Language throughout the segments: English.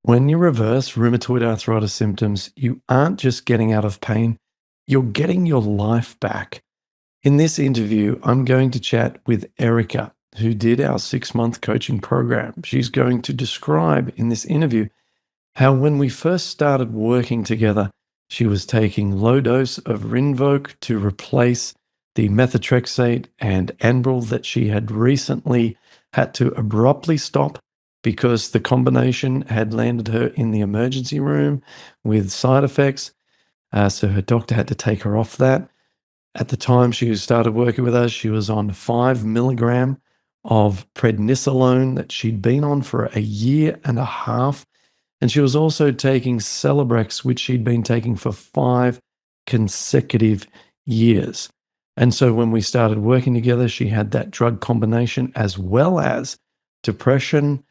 When you reverse rheumatoid arthritis symptoms, you aren't just getting out of pain, you're getting your life back. In this interview, I'm going to chat with Erika, who did our 6-month coaching program. She's going to describe in this interview how when we first started working together, she was taking low dose of Rinvoq to replace the methotrexate and Enbrel that she had recently had to abruptly stop because the combination had landed her in the emergency room with side effects. So her doctor had to take her off that. At the time she started working with us, she was on 5 milligram of prednisolone that she'd been on for a year and a half. And she was also taking Celebrex, which she'd been taking for 5 consecutive years. And so when we started working together, she had that drug combination as well as depression.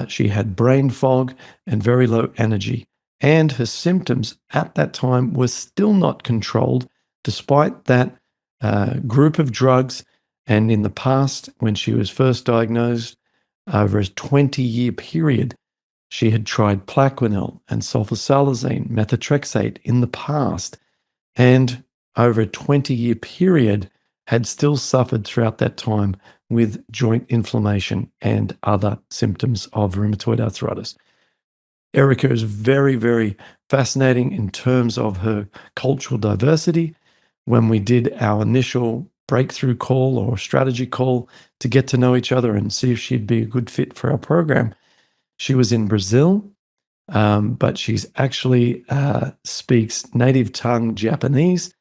She had brain fog and very low energy. And her symptoms at that time were still not controlled, despite that group of drugs. And in the past, when she was first diagnosed, over a 20-year period, she had tried Plaquenil and sulfasalazine, methotrexate in the past, and over a 20-year period had still suffered throughout that time with joint inflammation and other symptoms of rheumatoid arthritis. Erika is very, very fascinating in terms of her cultural diversity. When we did our initial breakthrough call or strategy call to get to know each other and see if she'd be a good fit for our program, she was in Brazil, but she's actually speaks native tongue Japanese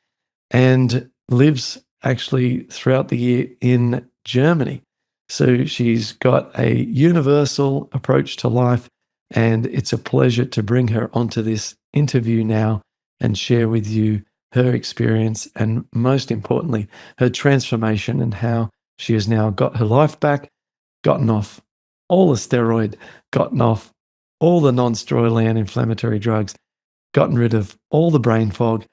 and lives actually throughout the year in Germany. So she's got a universal approach to life, and it's a pleasure to bring her onto this interview now and share with you her experience and, most importantly, her transformation and how she has now got her life back, gotten off all the steroid, gotten off all the non-steroidal anti-inflammatory drugs, gotten rid of all the brain fog,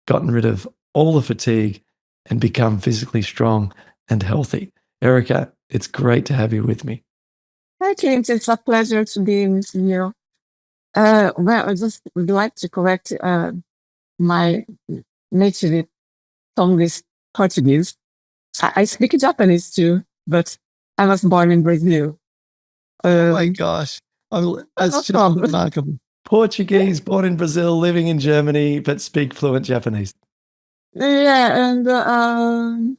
gotten rid of all the fatigue, and become physically strong and healthy. Erika, it's great to have you with me. Hi, James. It's a pleasure to be with you. I just would like to correct my native tongue is Portuguese. I speak Japanese too, but I was born in Brazil. Oh my gosh. That's No just problem. remarkable. Portuguese, born in Brazil, living in Germany, but speak fluent Japanese. Yeah, and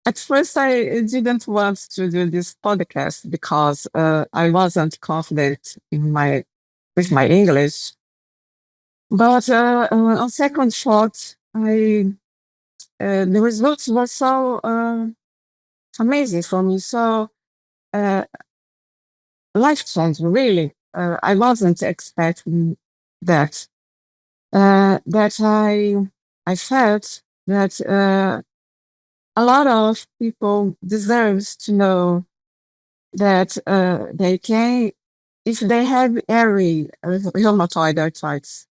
at first I didn't want to do this podcast because I wasn't confident with my English. But on second thought, the results were so amazing for me, so life changing, really. I wasn't expecting that. I felt that a lot of people deserves to know that they can, if they have early rheumatoid arthritis,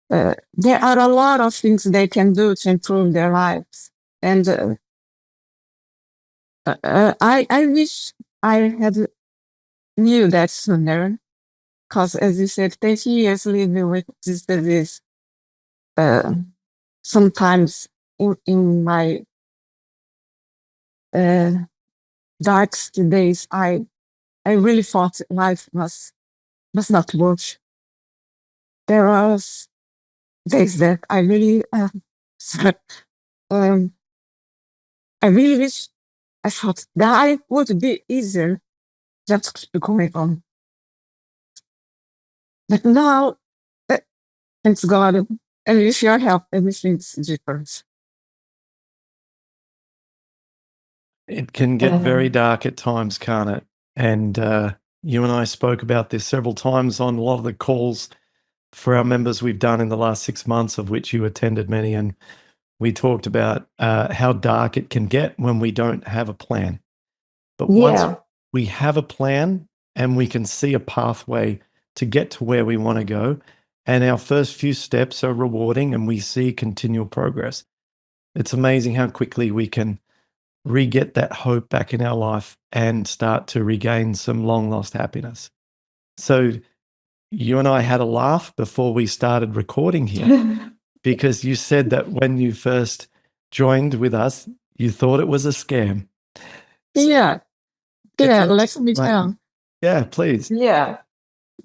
there are a lot of things they can do to improve their lives. And I wish I had knew that sooner, because as you said, 30 years living with this disease, sometimes in my darkest days, I really thought life was not worth. There was days that I really, um, I really wish I thought that I would be easier just to going on. But now, thanks God, and with your help, everything's different. It can get very dark at times, can't it? And you and I spoke about this several times on a lot of the calls for our members we've done in the last 6 months, of which you attended many. And we talked about how dark it can get when we don't have a plan. But once we have a plan and we can see a pathway to get to where we want to go, and our first few steps are rewarding and we see continual progress, it's amazing how quickly we can re-get that hope back in our life and start to regain some long lost happiness. So you and I had a laugh before we started recording here because you said that when you first joined with us, you thought it was a scam. Yeah, let me tell. Yeah, please. Yeah,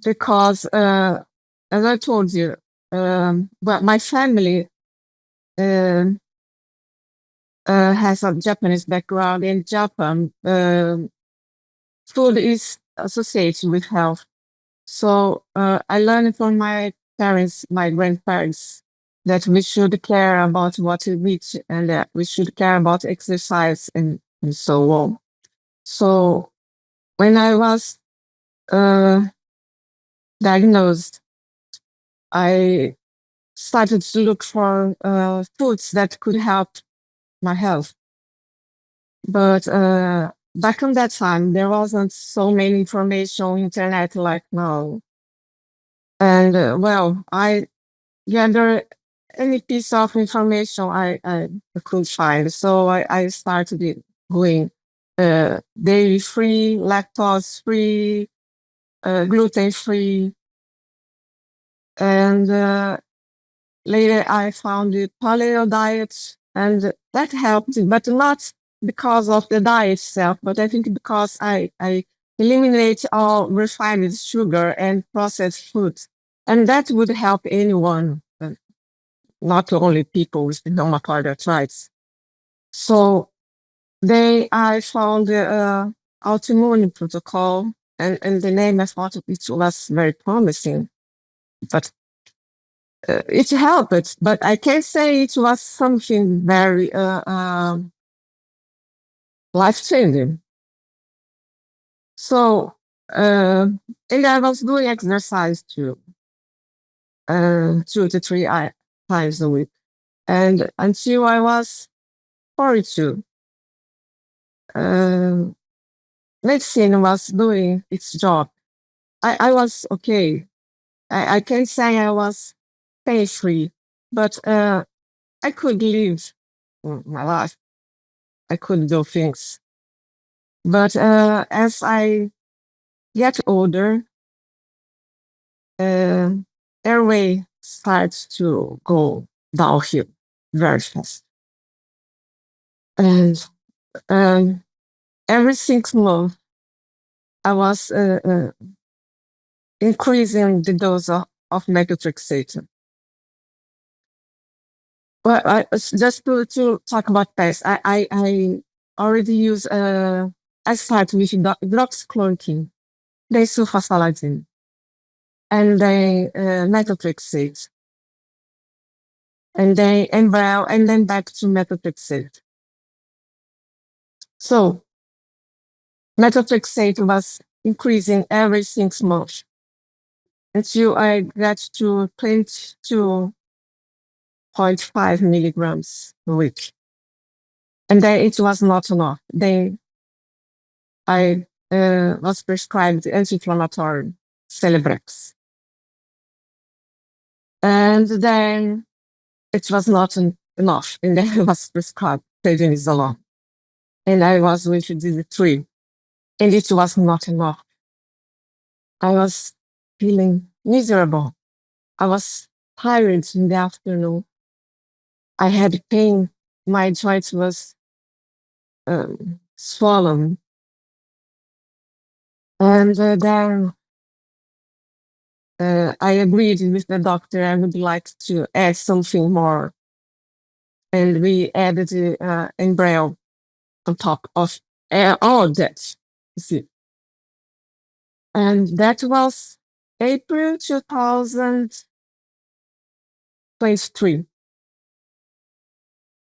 because as I told you, well, my family has a Japanese background. In Japan, food is associated with health. So I learned from my parents, my grandparents, that we should care about what we eat and that we should care about exercise and so on. So when I was diagnosed, I started to look for foods that could help my health. But back in that time, there wasn't so many information on internet like now. And well, I gathered any piece of information I could find. So I started going dairy free, lactose free, gluten free. And later I found the paleo diet, and that helped, but not because of the diet itself, but I think because I eliminate all refined sugar and processed foods. And that would help anyone, not only people with rheumatoid arthritis. So I found the autoimmune protocol, and the name I thought it was very promising, but it helped. But I can't say it was something very life-changing. So, and I was doing exercise too, 2 to 3 times a week, and until I was 42. Medicine was doing its job. I was okay. I can't say I was pain-free, but I could live my life. I could do things. But as I get older, airway starts to go downhill very fast. And every 6 months, I was increasing the dose of methotrexate. Well, just to talk about pests, I already use, I start with hydroxychloroquine, sulfasalazine, and then methotrexate, and then Enbrel, and then back to methotrexate. So methotrexate was increasing every 6 months until I got to 22.5 milligrams a week. And then it was not enough. Then I was prescribed anti-inflammatory Celebrex. And then it was not enough. And then I was prescribed prednisone. And I was with DD3. And it was not enough. I was feeling miserable. I was tired in the afternoon. I had pain. My joint was swollen. And then I agreed with the doctor I would like to add something more. And we added Enbrel on top of all that, you see. And that was April 2023.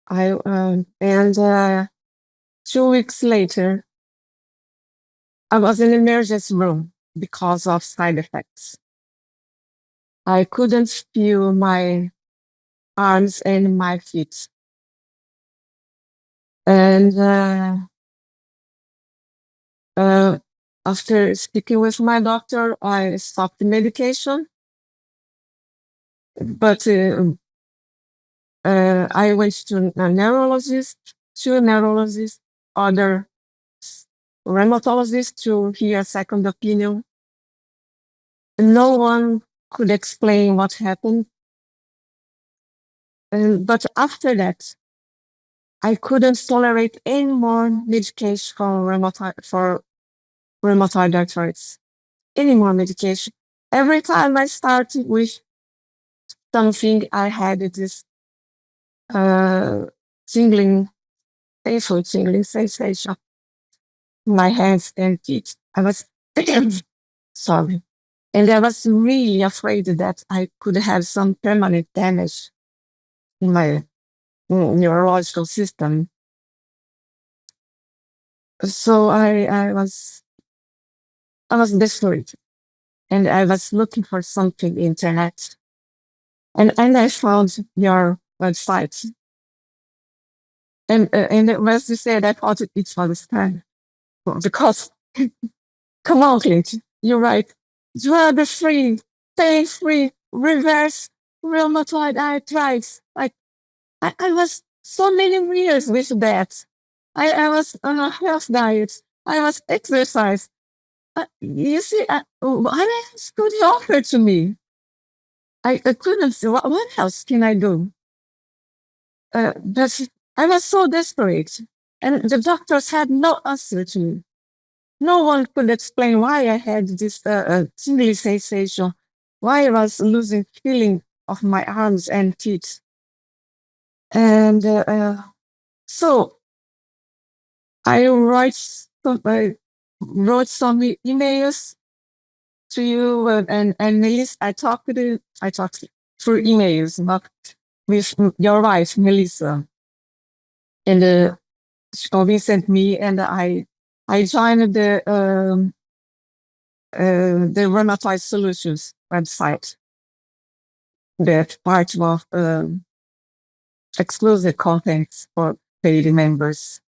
And 2 weeks later, I was in the emergency room because of side effects. I couldn't feel my arms and my feet. And after speaking with my doctor, I stopped the medication. But I went to a neurologist, two neurologists, other rheumatologists to hear a second opinion. no one could explain what happened. But after that, I couldn't tolerate any more medication for rheumatoid arthritis. Any more medication. Every time I started with something, I had this tingling, painful tingling sensation in my hands and feet. I was sorry. And I was really afraid that I could have some permanent damage in my neurological system. So I was desperate, and I was looking for something internet, and I found your website. And as you said, I thought it was time because come on, Clint, you're right. Drug-free, pain-free, reverse rheumatoid arthritis. Like I was so many years with that. I was on a health diet. I was exercise. You see, what else could you offer to me? I couldn't see what else can I do? But I was so desperate, and the doctors had no answer to me. No one could explain why I had this tingling sensation, why I was losing feeling of my arms and feet. And so I wrote some emails to you and Melissa. I talked through emails, not with your wife, Melissa. And she sent me, and I joined the Rheumatoid Solutions website, that part of exclusive contents for paid members.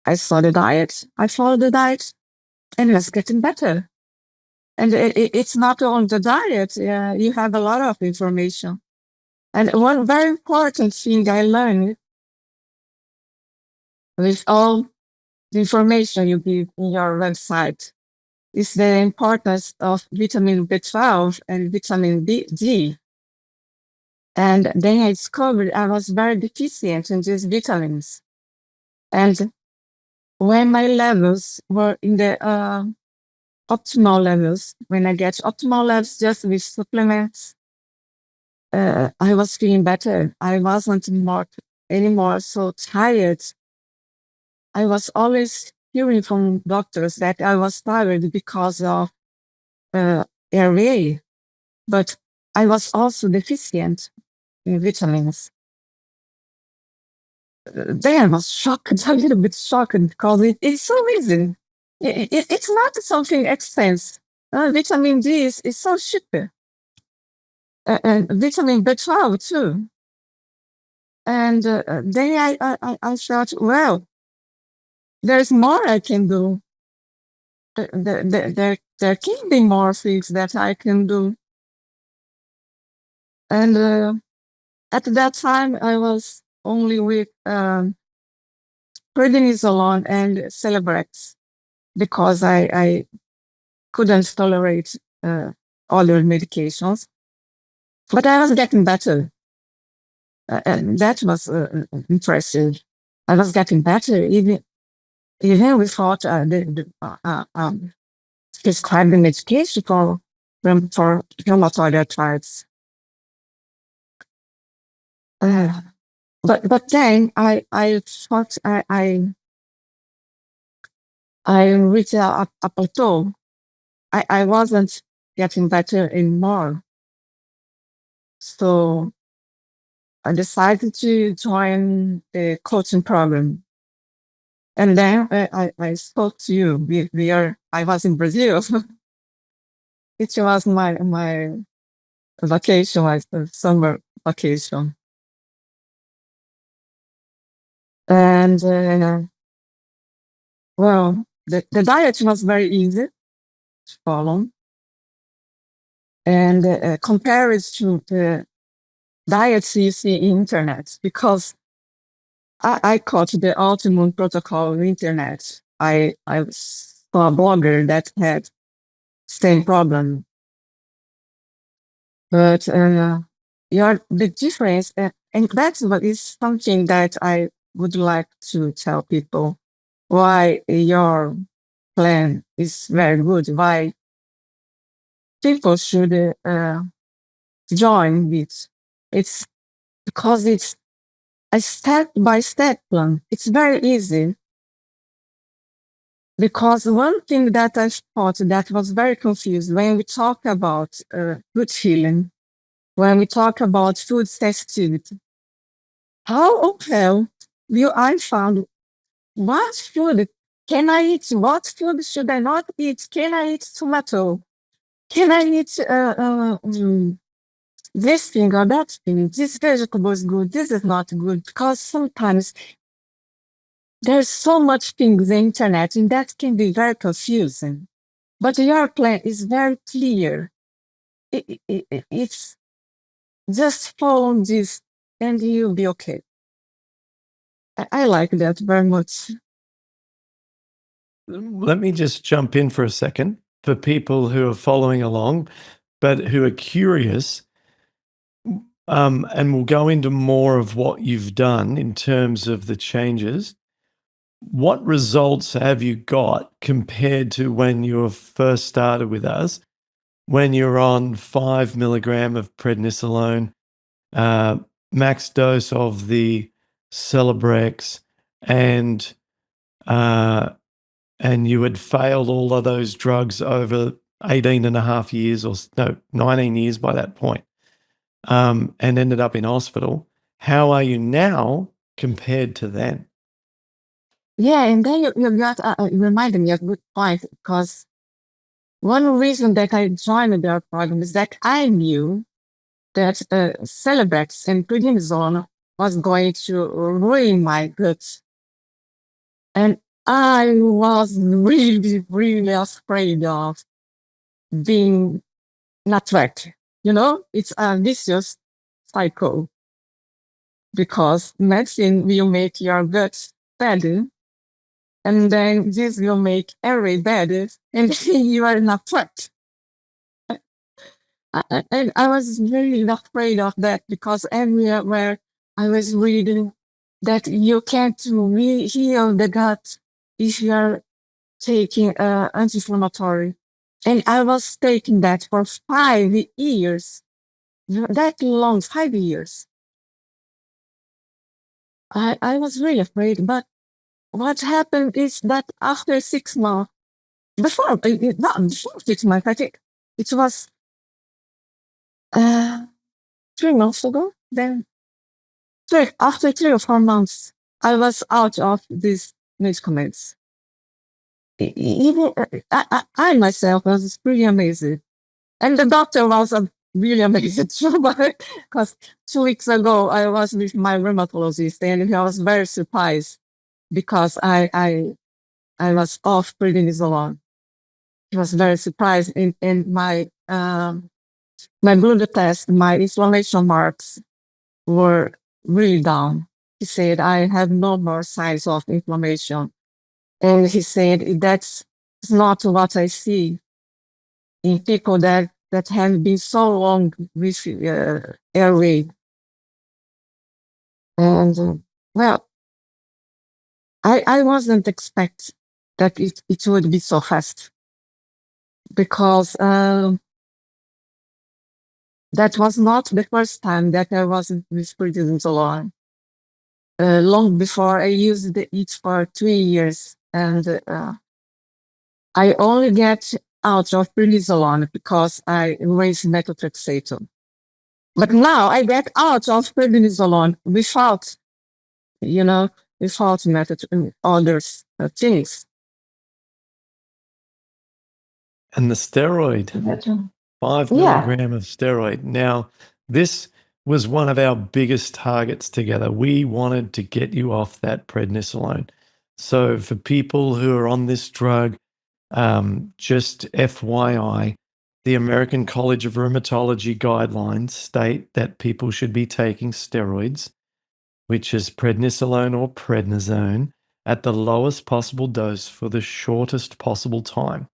I saw the diet. I followed the diet, and it was getting better. And it's not only the diet. You have a lot of information. And one very important thing I learned with all the information you give in your website is the importance of vitamin B12 and vitamin D. And then I discovered I was very deficient in these vitamins. And when my levels were in the optimal levels, when I get optimal levels just with supplements, I was feeling better. I wasn't anymore so tired. I was always hearing from doctors that I was tired because of airway, but I was also deficient in vitamins. Then I was shocked, a little bit shocked, because it's so easy. It's not something expensive. Vitamin D is so cheap. And vitamin B12 too. And then I thought, well, there's more I can do. There can be more things that I can do. And at that time, I was only with prednisolone and Celebrex because I couldn't tolerate other medications. But I was getting better. And that was impressive. I was getting better even without prescribing medication for rheumatoid arthritis. But then I thought I reached a plateau. I wasn't getting better anymore. So I decided to join the coaching program. And then I spoke to you. I was in Brazil. It was my vacation, my summer vacation. And well, the diet was very easy to follow. And compare it to the diets you see in internet, because I caught the autoimmune protocol on the internet. I saw a blogger that had same problem. But the difference, and that's what is something that I would like to tell people why your plan is very good, why people should join it. It's because it's a step-by-step plan. It's very easy. Because one thing that I thought that was very confused when we talk about good healing, when we talk about food sensitivity, how often will I find what food can I eat? What food should I not eat? Can I eat tomato? Can I eat this thing or that thing? This vegetable is good. This is not good. Because sometimes there's so much things on the internet and that can be very confusing. But your plan is very clear. It's just follow this and you'll be okay. I like that very much. Let me just jump in for a second for people who are following along, but who are curious. And we'll go into more of what you've done in terms of the changes. What results have you got compared to when you first started with us, when you're on 5 milligram of prednisolone, max dose of the Celebrex, and you had failed all of those drugs over 18 and a half years, or no, 19 years by that point, and ended up in hospital. How are you now compared to then? Yeah, and then you got reminded me of a good point because one reason that I joined their program is that I knew that Celebrex and prednisone was going to ruin my gut. And I was really, really afraid of being not right. You know, it's a vicious cycle because medicine will make your gut better, and then this will make every better, and then you are not right. And I was really afraid of that because everywhere I was reading that you can't really heal the gut if you are taking anti-inflammatory. And I was taking that for 5 years, that long, 5 years. I was really afraid, but what happened is that after 6 months, before 6 months, I think it was 3 months ago, then after 3 or 4 months, I was out of these medicaments. Even I myself was pretty amazed. And the doctor was really amazed too, because 2 weeks ago I was with my rheumatologist and he was very surprised because I was off prednisone. He was very surprised, and my blood test, my inflammation marks were really down. He said I have no more signs of inflammation, and he said that's not what I see in people that have been so long with airway. And well, I wasn't expect that it would be so fast because that was not the first time that I was with prednisone. Long before I used it for 3 years, and I only get out of prednisone because I raised methotrexate. But now I get out of prednisone without, without method other things. And the steroid, 5 milligram of steroid. Now, this was one of our biggest targets together. We wanted to get you off that prednisolone. So for people who are on this drug, just FYI, the American College of Rheumatology guidelines state that people should be taking steroids, which is prednisolone or prednisone, at the lowest possible dose for the shortest possible time,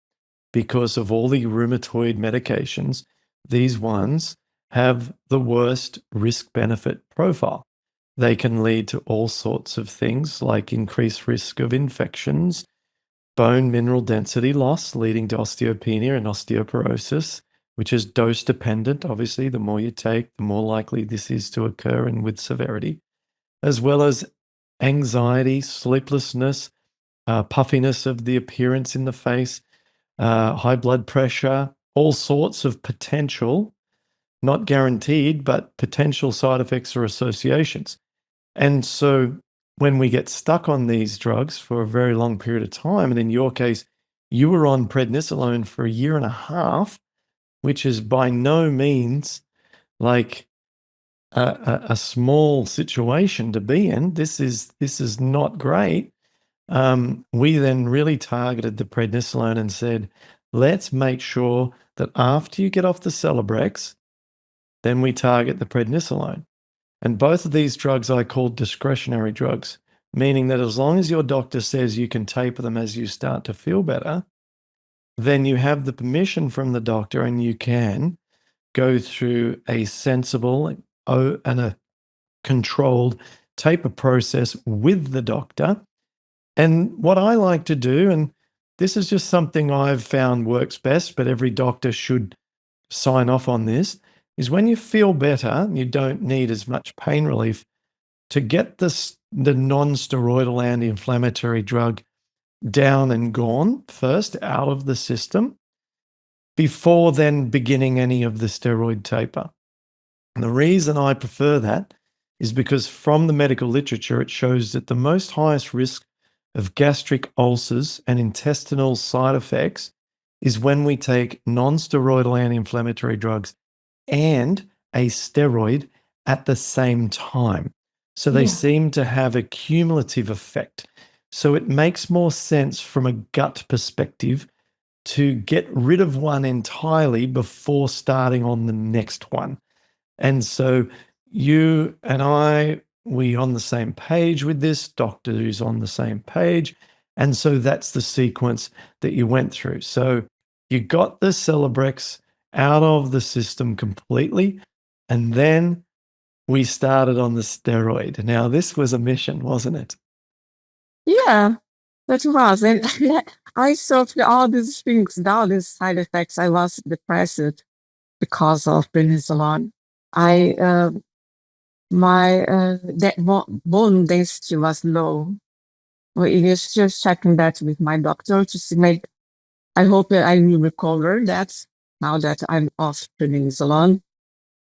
because of all the rheumatoid medications, these ones have the worst risk-benefit profile. They can lead to all sorts of things like increased risk of infections, bone mineral density loss, leading to osteopenia and osteoporosis, which is dose dependent. Obviously, the more you take, the more likely this is to occur and with severity, as well as anxiety, sleeplessness, puffiness of the appearance in the face, high blood pressure, all sorts of potential, not guaranteed, but potential side effects or associations. And so when we get stuck on these drugs for a very long period of time, and in your case, you were on prednisolone for a year and a half, which is by no means like a small situation to be in. This is not great. We then really targeted the prednisolone and said, let's make sure that after you get off the Celebrex, then we target the prednisolone. And both of these drugs I call discretionary drugs, meaning that as long as your doctor says you can taper them as you start to feel better, then you have the permission from the doctor and you can go through a sensible and a controlled taper process with the doctor. And what I like to do, and this is just something I've found works best, but every doctor should sign off on this, is when you feel better, you don't need as much pain relief, to get the non-steroidal anti-inflammatory drug down and gone first out of the system before then beginning any of the steroid taper. And the reason I prefer that is because from the medical literature, it shows that the most highest risk of gastric ulcers and intestinal side effects is when we take non-steroidal anti-inflammatory drugs and a steroid at the same time. So they seem to have a cumulative effect. So it makes more sense from a gut perspective to get rid of one entirely before starting on the next one. And so you and I, we on the same page with this, doctor who's on the same page. And so that's the sequence that you went through. So you got the Celebrex out of the system completely, and then we started on the steroid. Now, this was a mission, wasn't it? Yeah, that was. And I suffered all these things, all these side effects. I was depressed because of prednisolone. Bone density was low. Well, it is just checking that with my doctor to see. I hope that I will recover that now that I'm off prednisolone.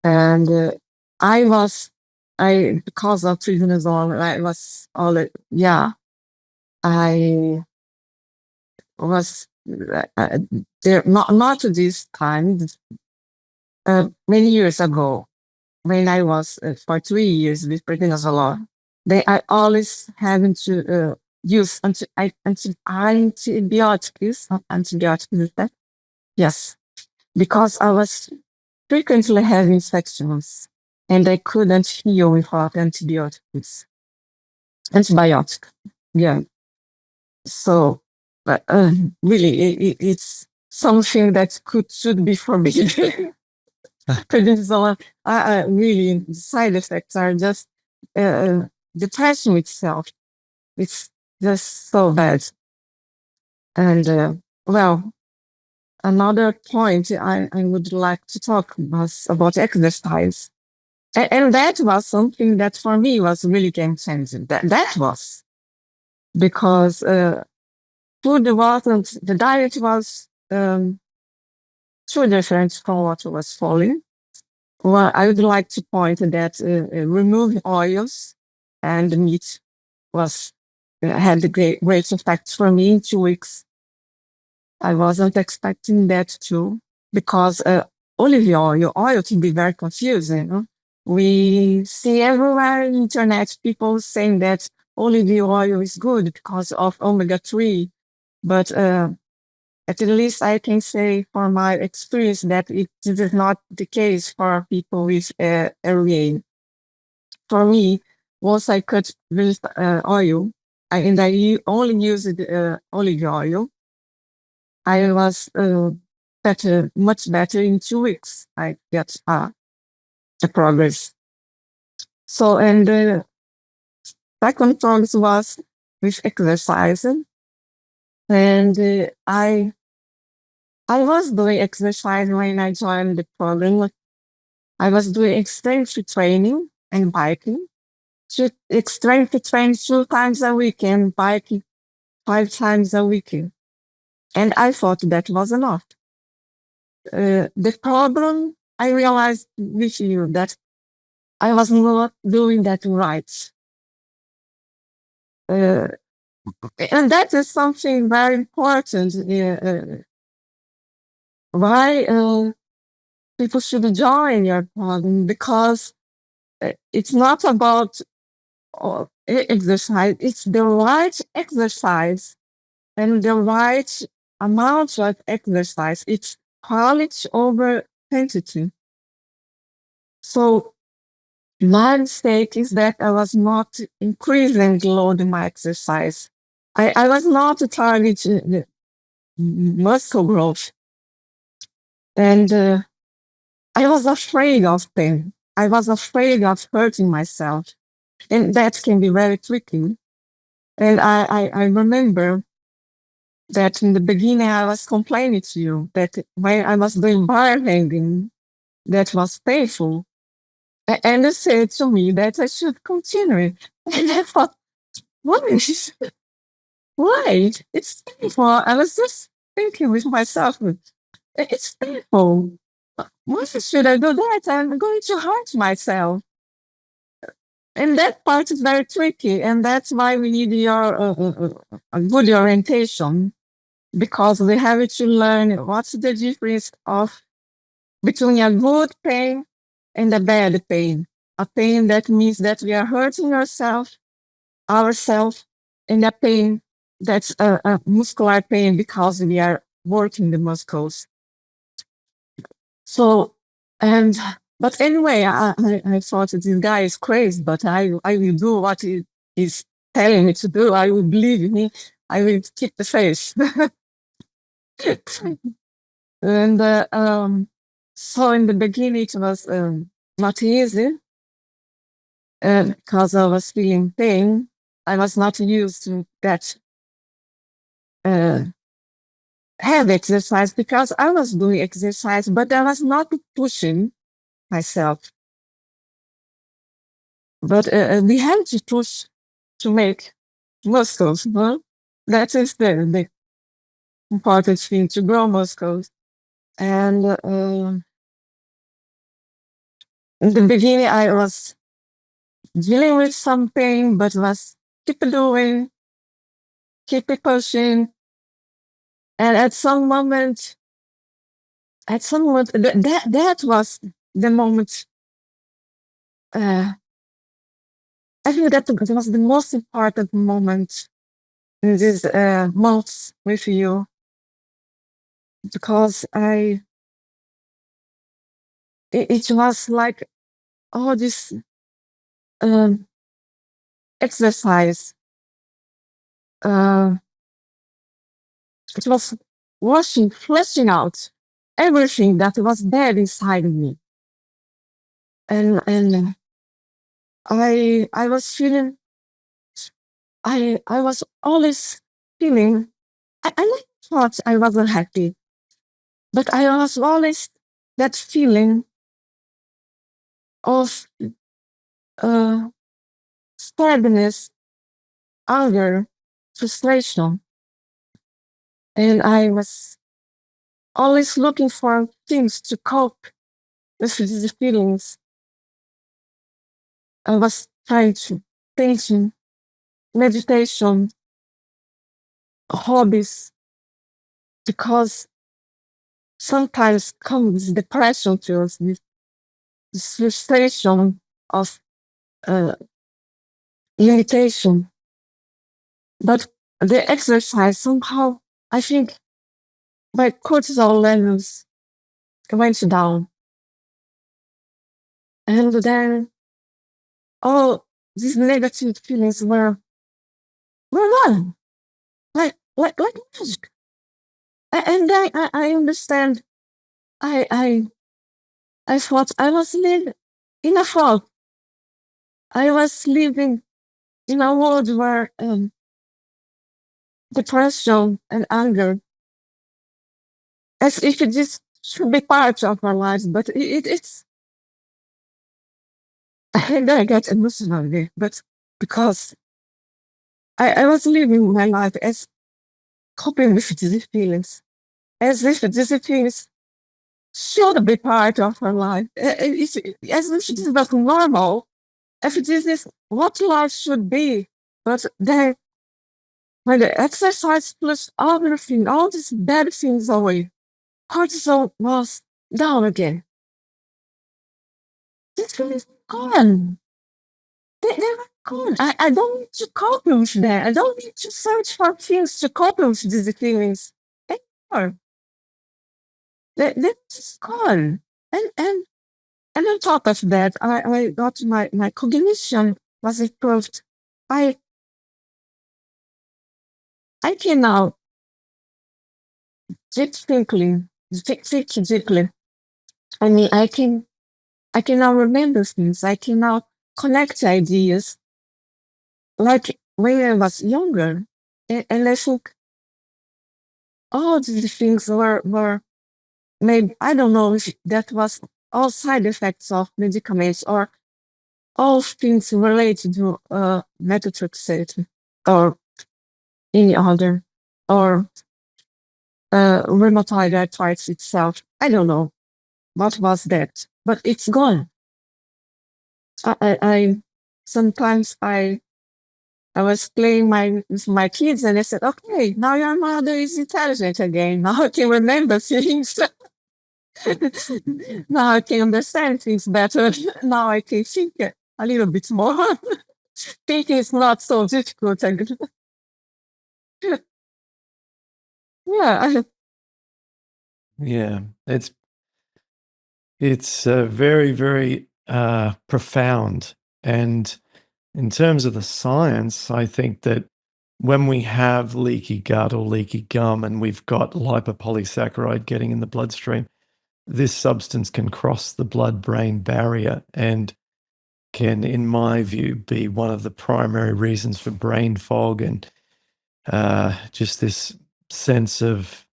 And because of prednisolone, I was I was there not this time. Many years ago, when I was for 3 years with prednisolone, I always having to use antibiotics. Yes, because I was frequently having infections and I couldn't heal without antibiotics. Yeah. So, but really, it's something that should be forbidden. Prednisone, really, the side effects are just depression itself. It's just so bad. And well, another point I would like to talk was about exercise. And that was something that for me was really game changing. That was because the diet was too different from what was following. Well, I would like to point that removing oils and meat had a great effect for me in 2 weeks. I wasn't expecting that too, because olive oil can be very confusing. Huh? We see everywhere on the internet people saying that olive oil is good because of omega-3, but at least I can say from my experience that it is not the case for people with RA. For me, once I cut with oil, I only use olive oil, I was better, much better in 2 weeks. I get the progress. So, and the second progress was with exercise. And I was doing exercise when I joined the program. I was doing strength training and biking. Strength training 2 times a week and biking 5 times a week. And I thought that was enough. The problem, I realized with you that I was not doing that right. And that is something very important. Why people should join your program, because it's not about exercise, it's the right exercise and the right amount of exercise. It's quality over quantity. So my mistake is that I was not increasing the load in my exercise. I was not targeting muscle growth. And I was afraid of pain. I was afraid of hurting myself. And that can be very tricky. And I remember that in the beginning I was complaining to you that when I was doing bar hanging, that was painful. And you said to me that I should continue. And I thought, what is why? It's painful. I was just thinking with myself, it's painful. Why should I do that? I'm going to hurt myself. And that part is very tricky. And that's why we need your a good orientation, because we have to learn what's the difference of between a good pain and a bad pain. A pain that means that we are hurting ourselves, and a pain that's a muscular pain because we are working the muscles. So, but anyway, I thought this guy is crazy, but I will do what he's telling me to do. I will believe in him. I will keep the faith. And so in the beginning, it was not easy because I was feeling pain. I was not used to that heavy exercise, because I was doing exercise, but I was not pushing myself. But we have to push to make muscles. Well, that is the important thing, to grow muscles. And in the beginning, I was dealing with some pain, but was keep doing, keep pushing. And at some moment, that was the moment. I think that was the most important moment in these months with you, because it was like all this exercise. It was fleshing out everything that was dead inside of me. And I was feeling, I was always feeling, I never thought I wasn't happy, but I was always that feeling of sadness, anger, frustration. And I was always looking for things to cope with these feelings. I was trying to painting, meditation, hobbies, because sometimes comes depression to us, this frustration of limitation. But the exercise somehow, I think my cortisol levels went down. And then all these negative feelings were gone. Like magic. And I understand. I thought I was living in a fog. I was living in a world where depression and anger, as if it just should be part of our lives, but it's. And I get emotional there, but because I was living my life as coping with these feelings, as if these feelings should be part of our life, as if this was normal, if this is what life should be. But then, when the exercise plus everything, all these bad things away, cortisol was down again. This feeling is gone. They were gone. I don't need to cope with that. I don't need to search for things to cope with these feelings anymore. They're just gone. And on top of that, I got my cognition was improved. I I can now think think deeply. I mean, I can now remember things. I can now connect ideas like when I was younger. And I think all these things were maybe, I don't know if that was all side effects of medicaments or all things related to methotrexate or any other, or rheumatoid arthritis itself. I don't know what was that, but it's gone. I sometimes I was playing with my kids and I said, okay, now your mother is intelligent again. Now I can remember things. Now I can understand things better. Now I can think a little bit more. Thinking is not so difficult. Yeah. Yeah, it's very, very profound. And in terms of the science, I think that when we have leaky gut or leaky gum and we've got lipopolysaccharide getting in the bloodstream, this substance can cross the blood-brain barrier and can, in my view, be one of the primary reasons for brain fog and just this sense of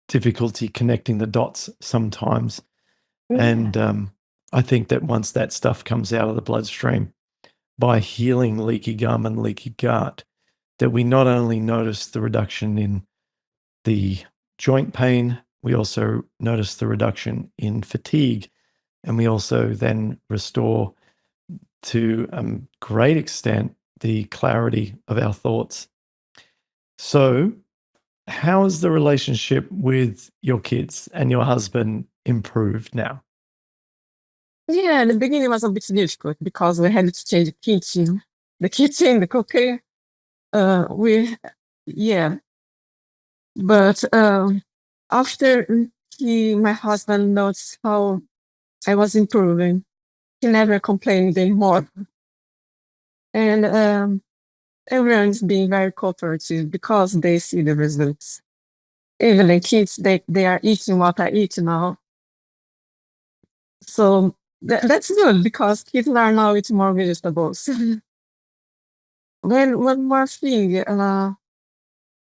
difficulty connecting the dots sometimes. And I think that once that stuff comes out of the bloodstream, by healing leaky gum and leaky gut, that we not only notice the reduction in the joint pain, we also notice the reduction in fatigue, and we also then restore to a great extent the clarity of our thoughts. So, how has the relationship with your kids and your husband improved now? Yeah, in the beginning was a bit difficult because we had to change the kitchen, the cooking. Yeah, but after my husband noticed how I was improving, he never complained anymore. And everyone's being very cooperative because they see the results. Even the kids, they are eating what I eat now. So that's good because kids are now eating more vegetables. One more thing,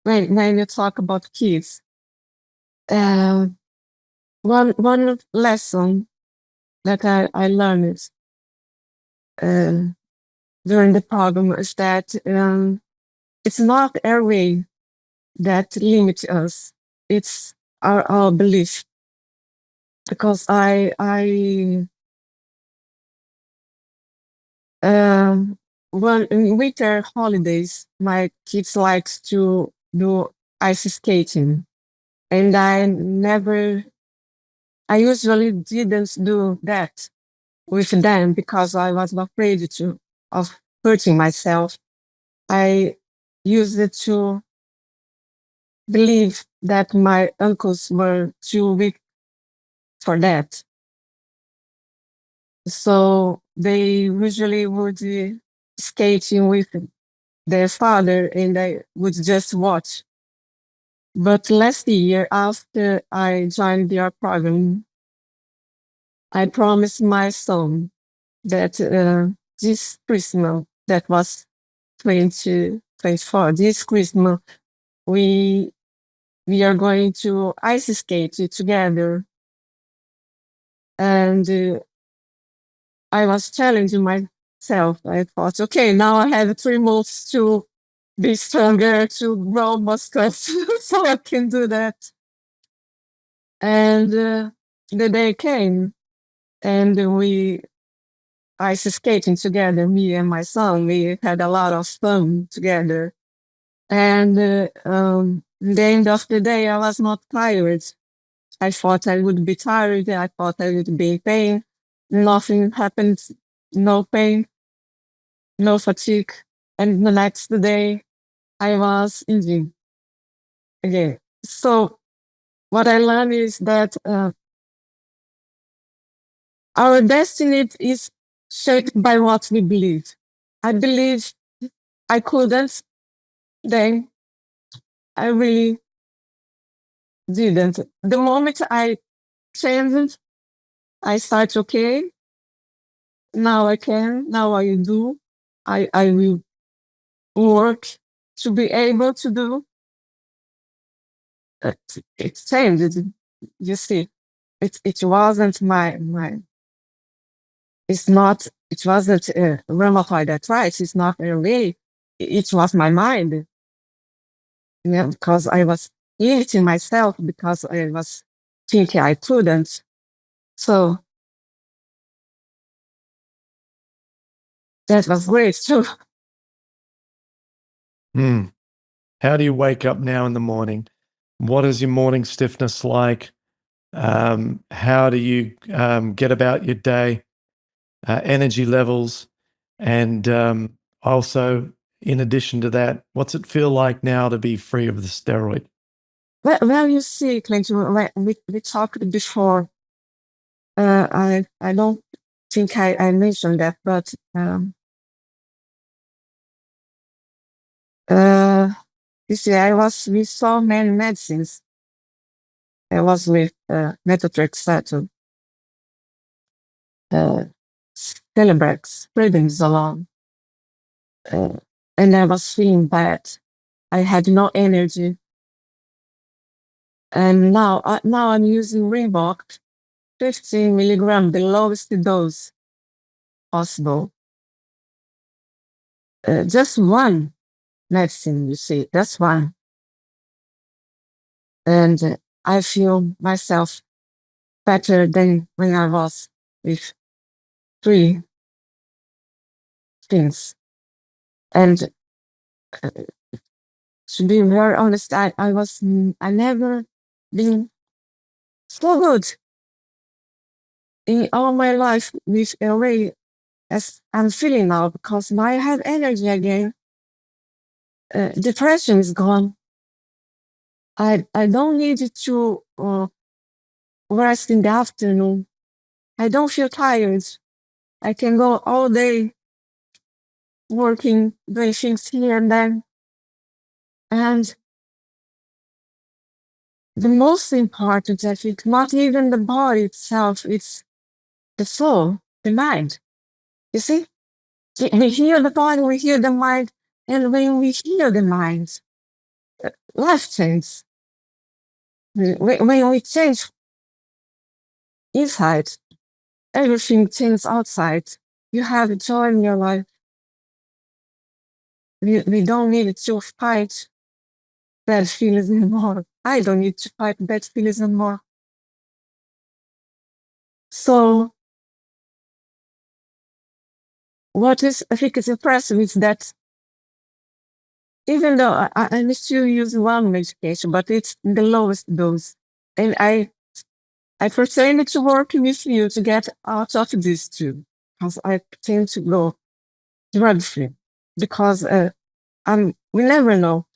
when you talk about kids, one lesson that I learned during the program is that it's not our way that limits us. It's our belief. Because well, in winter holidays, my kids likes to do ice skating, and I usually didn't do that with them because I was afraid of hurting myself. I used it to believe that my uncles were too weak for that. So they usually would skating with their father and I would just watch. But last year, after I joined your program, I promised my son that this Christmas, that was 2024, this Christmas, we are going to ice skate together. And I was challenging myself. I thought, okay, now I have 3 months to be stronger, to grow muscles, so I can do that. And the day came, and we ice skating together, me and my son. We had a lot of fun together. And the end of the day, I was not tired. I thought I would be tired. I thought I would be in pain. Nothing happened. No pain, no fatigue. And the next day, I was in gym again. So what I learned is that our destiny is shaped by what we believe. I believe I couldn't, then I really didn't. The moment I changed, I start, okay, now I can, now I do. I will work to be able to do. It changed, you see. It wasn't it wasn't rheumatoid arthritis. It's not really, it was my mind. Yeah, because I was limiting myself because I was thinking I couldn't. So that was great too. How do you wake up now in the morning? What is your morning stiffness like? How do you get about your day? Energy levels, and also, in addition to that, what's it feel like now to be free of the steroid? Well, you see, Clinton, we talked before. I don't think I mentioned that, but you see, I was with so many medicines. I was with methotrexate, Celebrex, prednisolone, and I was feeling bad. I had no energy, and now I'm using Reebok, 15 milligram, the lowest dose possible. Just one medicine, you see, that's one. And I feel myself better than when I was with 3 things. And to be very honest, I never been so good in all my life with a way as I'm feeling now, because now I have energy again. Depression is gone. I don't need to rest in the afternoon. I don't feel tired. I can go all day working, doing things here and then. And the most important, I think, not even the body itself, it's the soul, the mind. You see, we hear the body, we hear the mind, and when we hear the mind, life changes. When we change inside, everything changes outside. You have joy in your life. We don't need to fight bad feelings anymore. I don't need to fight bad feelings anymore. So what is, I think, is impressive is that even though I still use one medication, but it's the lowest dose. And I pretend to work with you to get out of this too, because I tend to go drug-free, because we never know.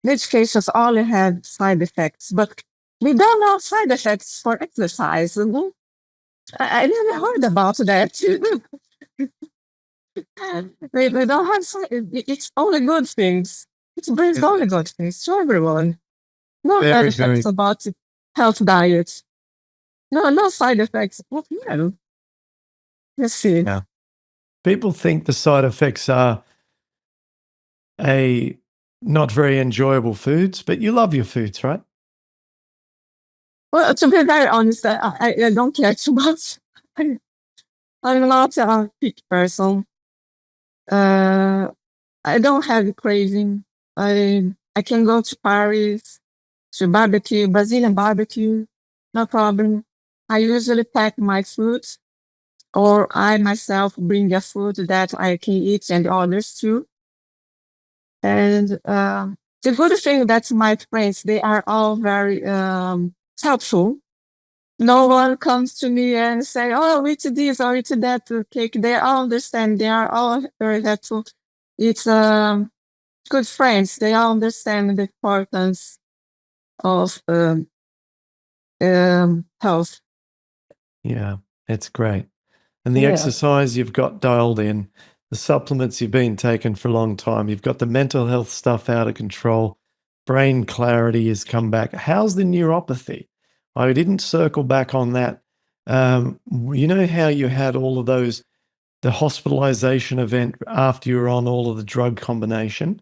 Medications only have side effects, but we don't know side effects for exercise. I never heard about that. We don't have it's only good things. It brings only good things to everyone. No side Very, effects very. about health diet. No side effects. Well, no. Let's see. Yeah. People think the side effects are a not very enjoyable foods, but you love your foods, right? Well, to be very honest, I don't care too much. I'm not a picky person. I don't have craving. I can go to Paris to barbecue, Brazilian barbecue, no problem. I usually pack my food, or I myself bring a food that I can eat and others too. And the good thing that my friends, they are all very helpful. No one comes to me and say, "Oh, eat this or eat that cake." They all understand. They are all very helpful. It's good friends. They all understand the importance of health. Yeah, it's great. And the Yeah. exercise you've got dialed in, the supplements you've been taking for a long time, you've got the mental health stuff out of control, brain clarity has come back. How's the neuropathy? I didn't circle back on that. You know how you had all of those, the hospitalization event after you were on all of the drug combination?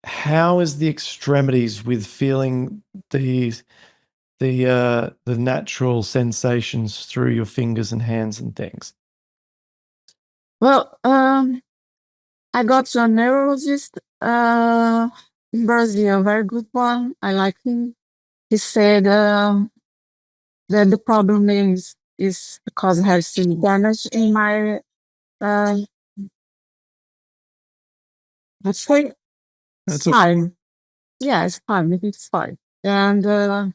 How is the extremities with feeling the natural sensations through your fingers and hands and things? Well, I got to a neurologist in Brazil, a very good one. I like him. He said that the problem is because I have some damage in my uh, let's say That's a spine. Yeah, spine. Maybe it's fine. And uh,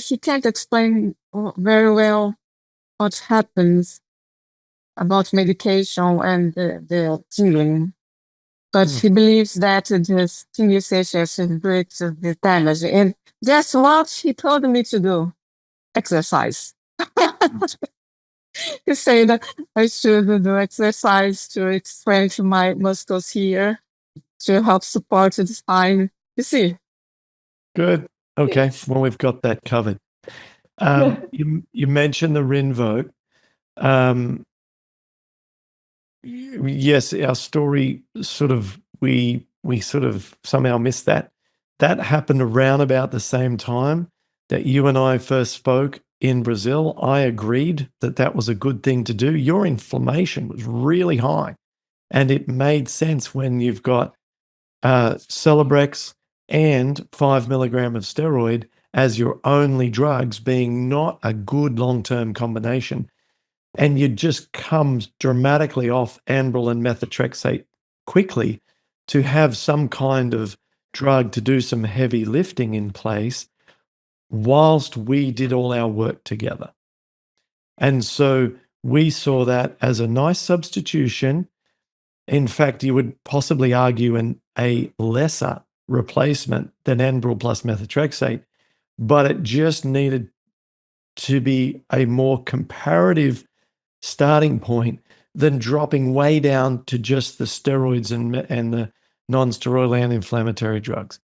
he can't explain very well what happens about medication and the healing. But he believes that the stimulation breaks the damage. And that's what he told me to do, exercise. He said I should do exercise to strengthen my muscles here to help support the spine. You see? good. Okay, Yes. well, we've got that covered. Yeah. You mentioned the Rinvoq. Um, yes, our story sort of we sort of somehow missed that. That happened around about the same time that you and I first spoke in Brazil. I agreed that that was a good thing to do. Your inflammation was really high, and it made sense when you've got Celebrex and 5 milligram of steroid as your only drugs being not a good long-term combination. And you just come dramatically off Anbril and methotrexate quickly to have some kind of drug to do some heavy lifting in place whilst we did all our work together. And so we saw that as a nice substitution. In fact, you would possibly argue a lesser replacement than Enbrel plus methotrexate, but it just needed to be a more comparative starting point than dropping way down to just the steroids and the non-steroidal anti-inflammatory drugs.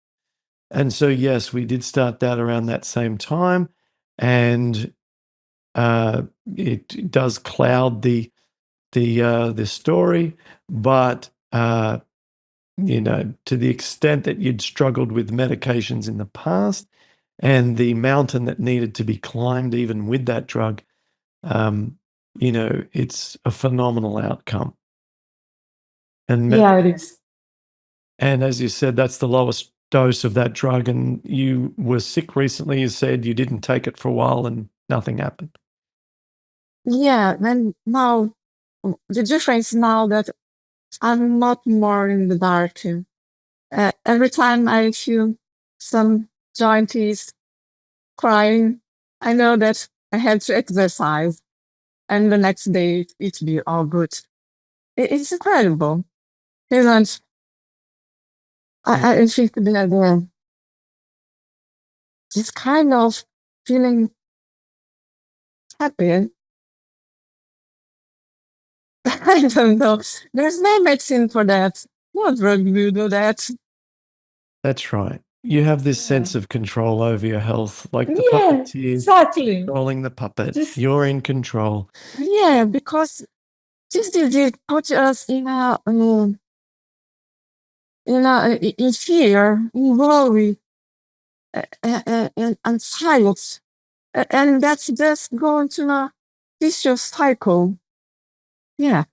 And so, yes, we did start that around that same time, and it does cloud the story, but to the extent that you'd struggled with medications in the past and the mountain that needed to be climbed even with that drug, it's a phenomenal outcome. Yeah, it is. And as you said, that's the lowest dose of that drug. And you were sick recently. You said you didn't take it for a while and nothing happened. Yeah, and now the difference now that I'm not more in the dark. Every time I feel some joint is crying, I know that I have to exercise, and the next day it'll be all good. It's incredible. And I think that this kind of feeling happy I don't know. There's no medicine for that. No drug will do that. That's right. You have this Yeah. sense of control over your health, like the Yeah, puppeteer exactly. controlling the puppet. Just You're in control. yeah, because this disease put us in fear, in worry, and silence, and that's just going to a vicious cycle. Yeah,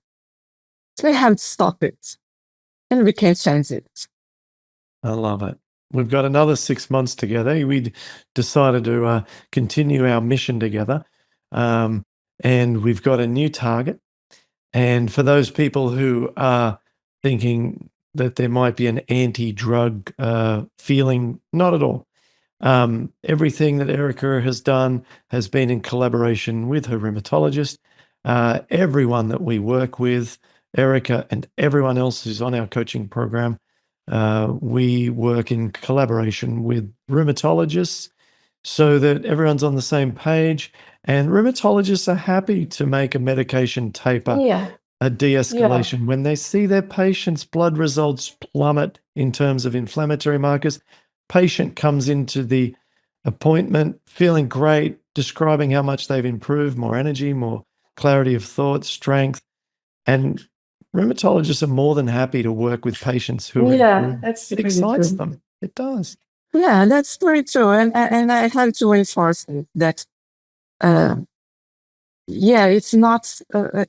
we have to stop it, and we can change it. I love it. We've got another 6 months together. We decided to continue our mission together. And we've got a new target. And for those people who are thinking that there might be an anti-drug feeling, not at all. Everything that Erika has done has been in collaboration with her rheumatologist. Everyone that we work with, Erika and everyone else who's on our coaching program, we work in collaboration with rheumatologists so that everyone's on the same page. And rheumatologists are happy to make a medication taper, Yeah, a de-escalation. When they see their patient's blood results plummet in terms of inflammatory markers, patient comes into the appointment feeling great, describing how much they've improved, more energy, more clarity of thought, strength. And rheumatologists are more than happy to work with patients who are yeah, improved. that's It pretty excites true. them. It does. Yeah, that's very true, and I have to reinforce it that uh, yeah, it's not yeah,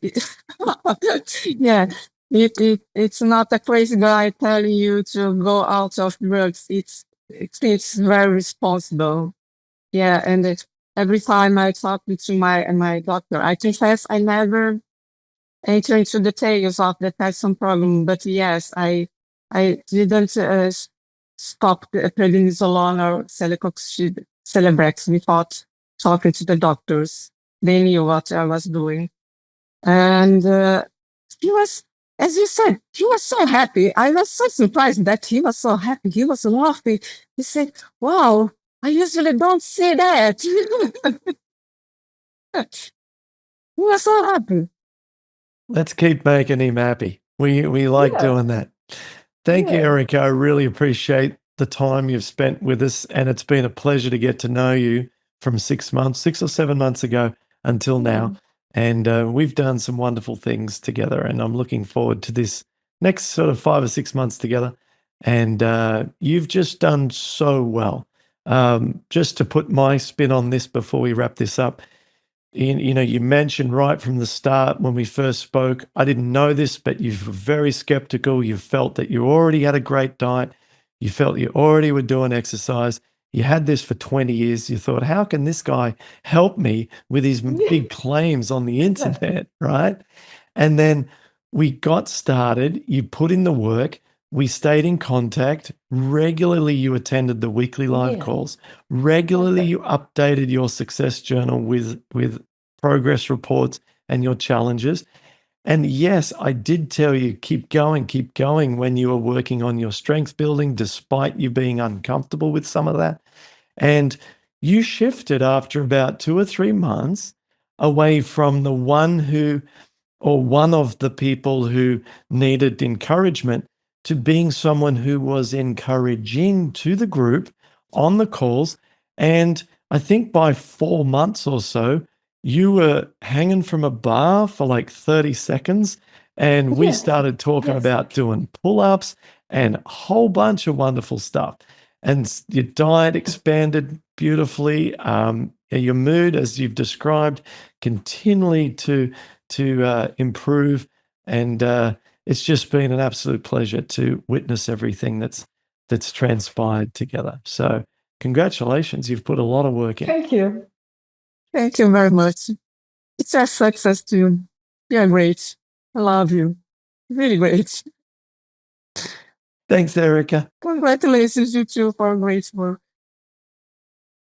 it's not a crazy guy telling you to go out of drugs. It's very responsible. Yeah, and every time I talk to my doctor, I confess I never enter into details of that had some problem, but yes, I didn't stop the prednisolone or Celebrex without talking to the doctors. They knew what I was doing, and he was, as you said, he was so happy. I was so surprised that he was so happy. He was laughing. He said, "Wow, I usually don't say that." He was so happy. Let's keep making him happy. We like Yeah, doing that. Thank you, yeah. Erika. I really appreciate the time you've spent with us, and it's been a pleasure to get to know you from 6 months, 6 or 7 months ago until now. And we've done some wonderful things together, and I'm looking forward to this next sort of 5 or 6 months together. And you've just done so well. Just to put my spin on this before we wrap this up, you mentioned right from the start when we first spoke, I didn't know this, but you were very skeptical. You felt that you already had a great diet. You felt you already were doing exercise. You had this for 20 years. You thought, how can this guy help me with his big claims on the internet, right? And then we got started. You put in the work. We stayed in contact. Regularly, you attended the weekly live Yeah. calls. Regularly, you updated your success journal with progress reports and your challenges. And yes, I did tell you, keep going when you were working on your strength building, despite you being uncomfortable with some of that. And you shifted after about 2 or 3 months away from the one who or one of the people who needed encouragement to being someone who was encouraging to the group on the calls. And I think by 4 months or so, you were hanging from a bar for like 30 seconds. And we Yes. started talking Yes. about doing pull ups and a whole bunch of wonderful stuff. And your diet expanded beautifully. Your mood, as you've described, continually to improve. And it's just been an absolute pleasure to witness everything that's transpired together. So congratulations, you've put a lot of work in. Thank you. Thank you very much. It's a success too. You're great. I love you. Really great. Thanks, Erika. Congratulations, you too, for great work.